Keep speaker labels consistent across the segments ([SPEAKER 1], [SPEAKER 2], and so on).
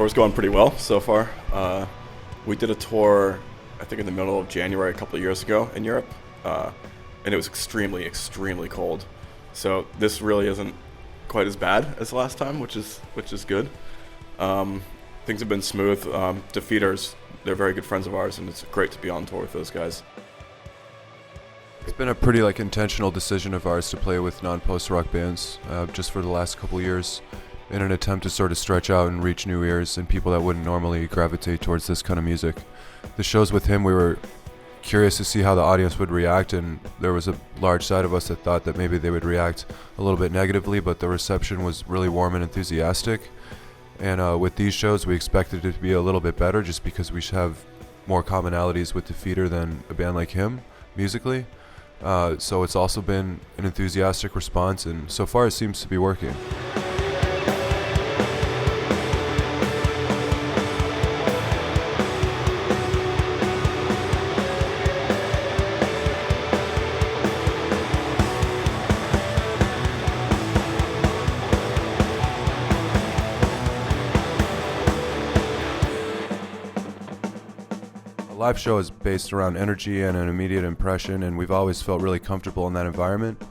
[SPEAKER 1] tour's going pretty well so far. We did a tour, I think in the middle of January a couple of years ago in Europe, and it was extremely, extremely cold. So this really isn't quite as bad as the last time, which is good. Things have been smooth. Defeaters, they're very good friends of ours, and it's great to be on tour with those guys.
[SPEAKER 2] It's been a pretty intentional decision of ours to play with non-post-rock bands just for the last couple years in an attempt to sort of stretch out and reach new ears and people that wouldn't normally gravitate towards this kind of music. The shows with him, we were curious to see how the audience would react, and there was a large side of us that thought that maybe they would react a little bit negatively, but the reception was really warm and enthusiastic. And with these shows, we expected it to be a little bit better just because we should have more commonalities with Defeater than a band like him musically. So it's also been an enthusiastic response, and so far it seems to be working. A live show is based around energy and an immediate impression, and we've always felt really comfortable in that environment.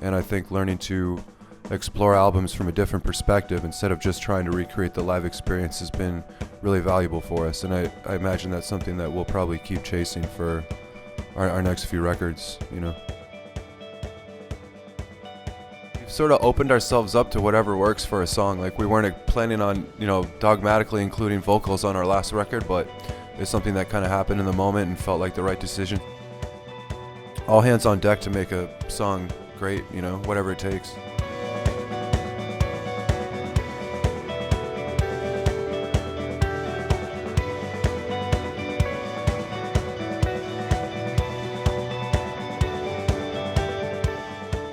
[SPEAKER 2] And I think learning to explore albums from a different perspective instead of just trying to recreate the live experience has been really valuable for us, and I imagine that's something that we'll probably keep chasing for our next few records, you know. We've sort of opened ourselves up to whatever works for a song. Like, we weren't planning on, dogmatically including vocals on our last record, but it's something that kind of happened in the moment and felt like the right decision. All hands on deck to make a song great, whatever it takes.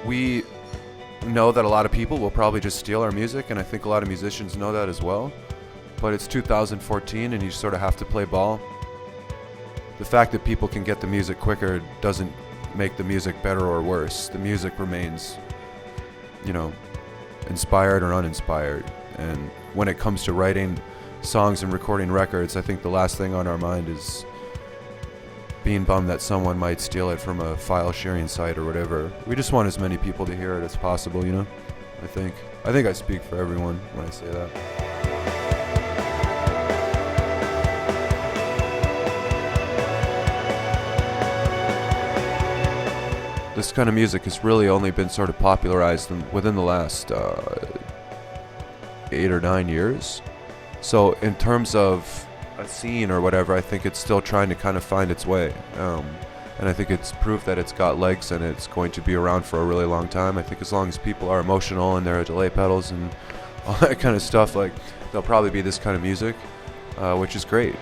[SPEAKER 2] We know that a lot of people will probably just steal our music, and I think a lot of musicians know that as well. But it's 2014 and you sort of have to play ball. The fact that people can get the music quicker doesn't make the music better or worse. The music remains, inspired or uninspired. And when it comes to writing songs and recording records, I think the last thing on our mind is being bummed that someone might steal it from a file sharing site or whatever. We just want as many people to hear it as possible, I think I speak for everyone when I say that. This kind of music has really only been sort of popularized within the last 8 or 9 years. So in terms of a scene or whatever, I think it's still trying to kind of find its way. And I think it's proof that it's got legs and it's going to be around for a really long time. I think as long as people are emotional and there are delay pedals and all that kind of stuff, there'll probably be this kind of music, which is great.